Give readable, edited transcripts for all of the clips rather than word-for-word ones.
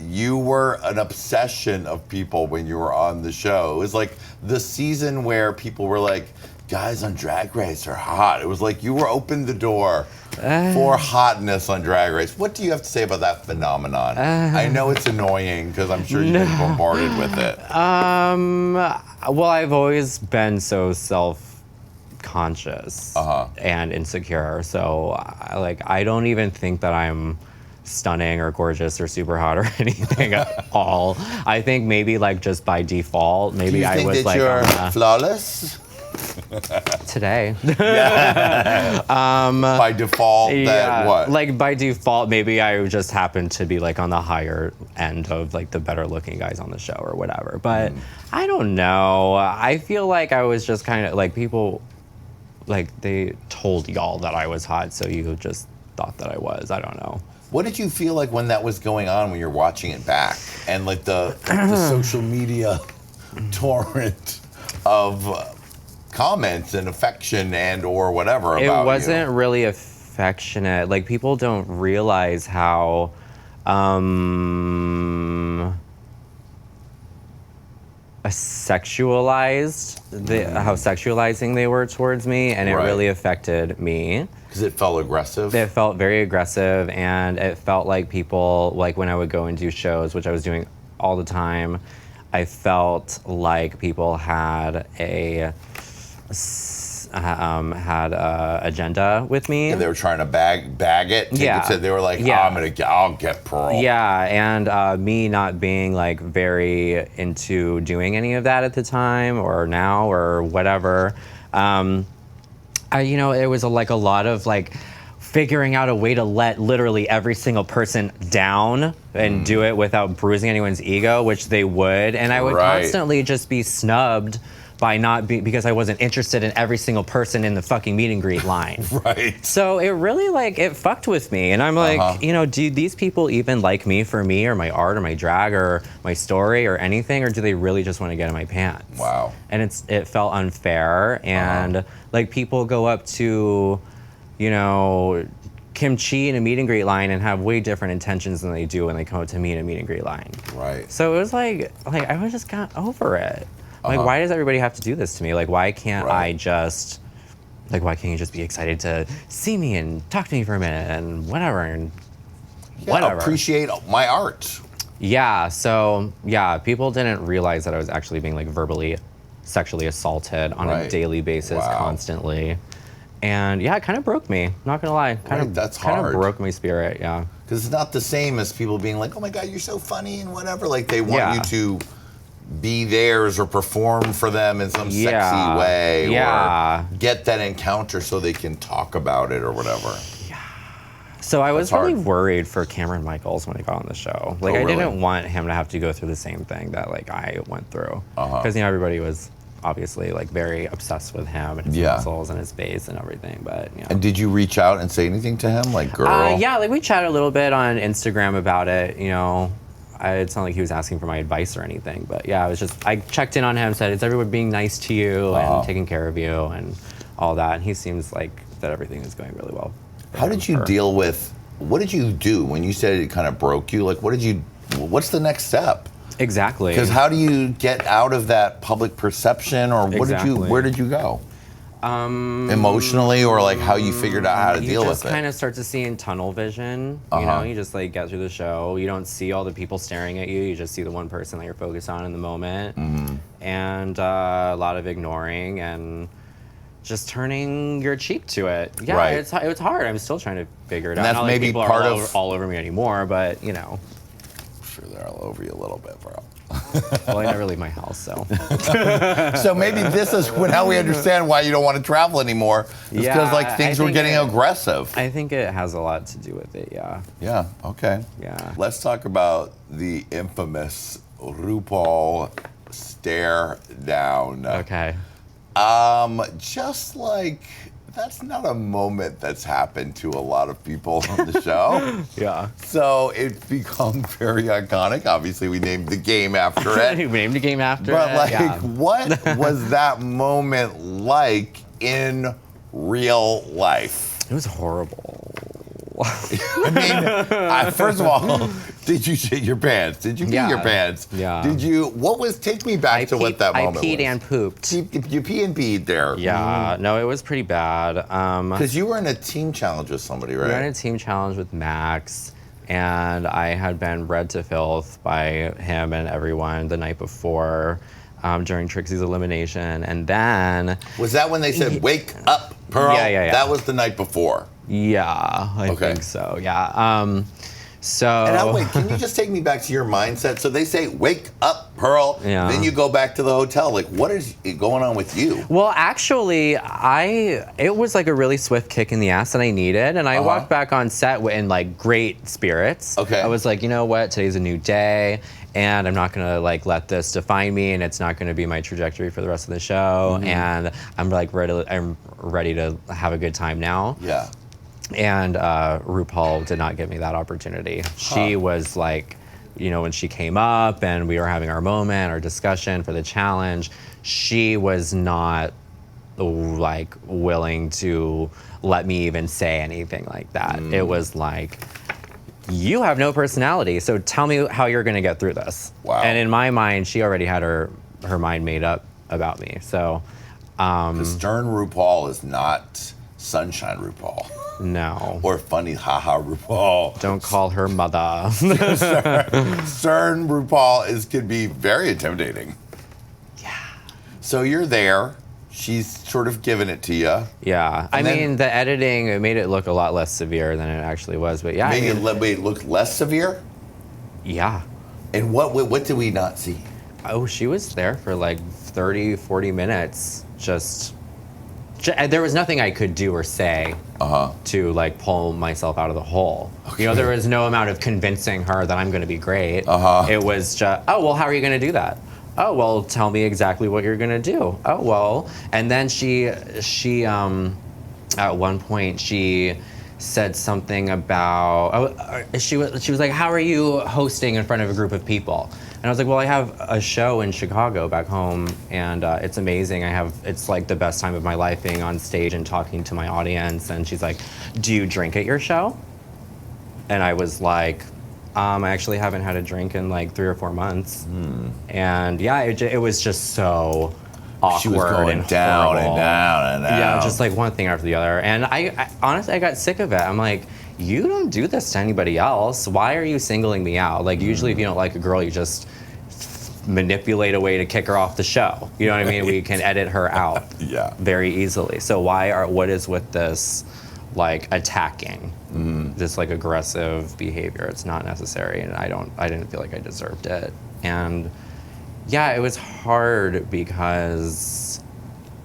you were an obsession of people when you were on the show. It was like the season where people were like, guys on Drag Race are hot. It was like you were opened the door for hotness on Drag Race. What do you have to say about that phenomenon? I know it's annoying because I'm sure you've been bombarded with it. Well, I've always been so self-conscious and insecure. So, I don't even think that I'm stunning or gorgeous or super hot or anything at all. I think maybe just by default, maybe I was that you're flawless? Today. By default, that what? By default, maybe I just happened to be on the higher end of the better looking guys on the show or whatever. But I don't know. I feel like I was just kind of people, they told y'all that I was hot, so you just thought that I was. I don't know. What did you feel like when that was going on when you're watching it back and the social media torrent of comments and affection and or whatever about you? It wasn't really affectionate. People don't realize how sexualizing they were towards me, and it really affected me. Because it felt aggressive? It felt very aggressive, and it felt like people, when I would go and do shows, which I was doing all the time, I felt like people had a agenda with me. And they were trying to bag it. They were like, I'll get Pearl. Yeah, and me not being very into doing any of that at the time or now or whatever. It was a lot of figuring out a way to let literally every single person down and do it without bruising anyone's ego, which they would. And I would constantly just be snubbed by because I wasn't interested in every single person in the fucking meet and greet line. Right. So it really it fucked with me. And I'm do these people even like me for me or my art or my drag or my story or anything? Or do they really just want to get in my pants? Wow. And it felt unfair. And people go up to, Kimchi in a meet and greet line and have way different intentions than they do when they come up to me in a meet and greet line. Right. So it was I just got over it. Why does everybody have to do this to me? Why can't I just, why can't you just be excited to see me and talk to me for a minute and whatever and whatever. Appreciate my art. Yeah, so, people didn't realize that I was actually being, verbally sexually assaulted on a daily basis constantly. And, it kind of broke me, not gonna lie. That's kind hard. of broke my spirit, yeah. Because it's not the same as people being like, oh my God, you're so funny and whatever. They want you to be theirs or perform for them in some sexy way or get that encounter so they can talk about it or whatever. Yeah. So I was really worried for Cameron Michaels when he got on the show. I didn't want him to have to go through the same thing that I went through. Because everybody was obviously very obsessed with him and his muscles and his face and everything. But And did you reach out and say anything to him, girl? We chatted a little bit on Instagram about it, it's not like he was asking for my advice or anything, but I checked in on him, said, is everyone being nice to you and taking care of you and all that, and he seems like that everything is going really well. How did you deal with, what did you do when you said it kind of broke you? What's the next step? Exactly. Because how do you get out of that public perception, or where did you go? Emotionally, or how you figured out how to deal with it? You just kind of start to see in tunnel vision. You just get through the show. You don't see all the people staring at you. You just see the one person that you're focused on in the moment. And a lot of ignoring and just turning your cheek to it. Yeah, it's hard. I'm still trying to figure it out. That's not maybe people part are all over me anymore, but I'm sure they're all over you a little bit, bro. Well, I never leave my house, so. So maybe this is how we understand why you don't want to travel anymore. It's because things were getting aggressive. I think it has a lot to do with it, yeah. Yeah, okay. Yeah. Let's talk about the infamous RuPaul stare down. Okay. That's not a moment that's happened to a lot of people on the show. Yeah. So it's become very iconic. Obviously, we named the game after it. We named the game after it. But what was that moment like in real life? It was horrible. I mean, first of all, did you shit your pants? Did you pee your pants? Yeah. Did you? Take me back to what that moment was. I peed and pooped. You pee and peed there. Yeah. No, it was pretty bad. Because you were in a team challenge with somebody, right? We were in a team challenge with Max, and I had been read to filth by him and everyone the night before. During Trixie's elimination, and then... Was that when they said, wake up, Pearl? Yeah. That was the night before. Yeah, I think so, yeah. So... And now, wait, can you just take me back to your mindset? So they say, wake up, Pearl. Yeah. Then you go back to the hotel. Like, what is going on with you? Well, actually, it was like a really swift kick in the ass that I needed, and I walked back on set in like great spirits. Okay. I was like, you know what, today's a new day, and I'm not gonna like let this define me, and it's not gonna be my trajectory for the rest of the show, and I'm ready to have a good time now. Yeah. And RuPaul did not give me that opportunity. She was like, you know, when she came up and we were having our moment, our discussion for the challenge, she was not like willing to let me even say anything like that. It was like, you have no personality, so tell me how you're gonna get through this. Wow. And in my mind, she already had her mind made up about me, so. The stern RuPaul is not Sunshine RuPaul. No. Or funny haha RuPaul. Don't call her mother. Stern RuPaul could be very intimidating. Yeah. So you're there. She's sort of giving it to you. Yeah. I mean, the editing, it made it look a lot less severe than it actually was, but yeah. Made it look less severe? Yeah. And what did we not see? Oh, she was there for like 30, 40 minutes. Just there was nothing I could do or say to like pull myself out of the hole. Okay. You know, there was no amount of convincing her that I'm going to be great. It was just, oh, well, how are you going to do that? Oh, well, tell me exactly what you're going to do. Oh, well. And then she at one point, she said something about, she was like, how are you hosting in front of a group of people? And I was like, well, I have a show in Chicago back home, and it's amazing. It's like the best time of my life being on stage and talking to my audience. And she's like, do you drink at your show? And I was like, I actually haven't had a drink in like 3 or 4 months. And yeah, it was just so awkward. She was going down and down and down. Yeah, just like one thing after the other. And I honestly, I got sick of it. I'm like, you don't do this to anybody else. Why are you singling me out? Like, usually if you don't like a girl, you just manipulate a way to kick her off the show. You know what I mean? We can edit her out very easily. So what is with this, like, attacking, this, like, aggressive behavior? It's not necessary, and I didn't feel like I deserved it. And yeah, it was hard because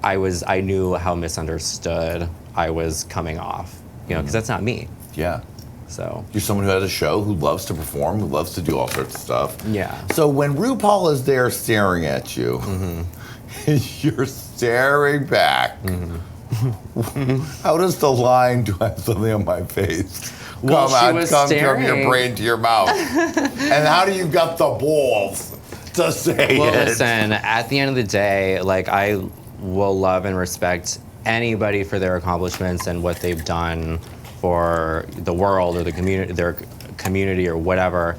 I knew how misunderstood I was coming off, you know, because that's not me. Yeah. So you're someone who has a show, who loves to perform, who loves to do all sorts of stuff. Yeah. So when RuPaul is there staring at you, you're staring back. How does the line, do I have something on my face, come from your brain to your mouth? And how do you get the balls to say it? Well, listen, at the end of the day, like, I will love and respect anybody for their accomplishments and what they've done for the world or the community, their community or whatever.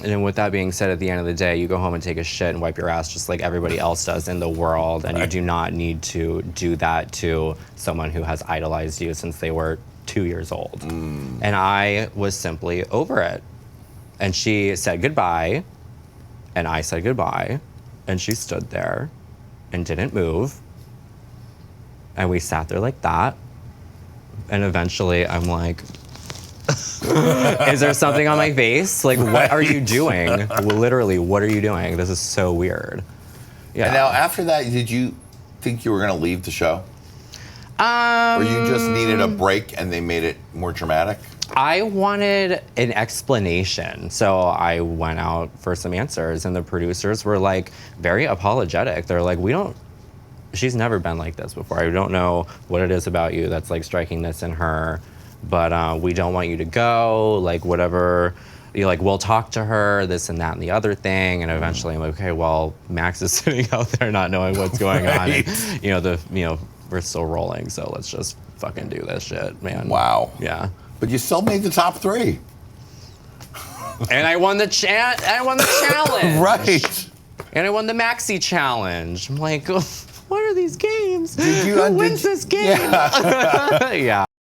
And then with that being said, at the end of the day, you go home and take a shit and wipe your ass just like everybody else does in the world. And you do not need to do that to someone who has idolized you since they were 2 years old. And I was simply over it. And she said goodbye, and I said goodbye, and she stood there and didn't move. And we sat there like that. And eventually I'm like, is there something on my face? Like, what are you doing? Literally, what are you doing? This is so weird. Yeah. And now after that, did you think you were going to leave the show? Or you just needed a break and they made it more dramatic? I wanted an explanation. So I went out for some answers, and the producers were like very apologetic. They're like, she's never been like this before. I don't know what it is about you that's like striking this in her, but we don't want you to go, like whatever, we'll talk to her, this and that and the other thing. And eventually I'm like, okay, well, Max is sitting out there not knowing what's going on. And, we're still rolling, so let's just fucking do this shit, man. Wow. Yeah. But you still made the top 3. And I won the challenge. Right. And I won the Maxi challenge. I'm like, what are these games? Did you, Who wins this game? Yeah. Yeah.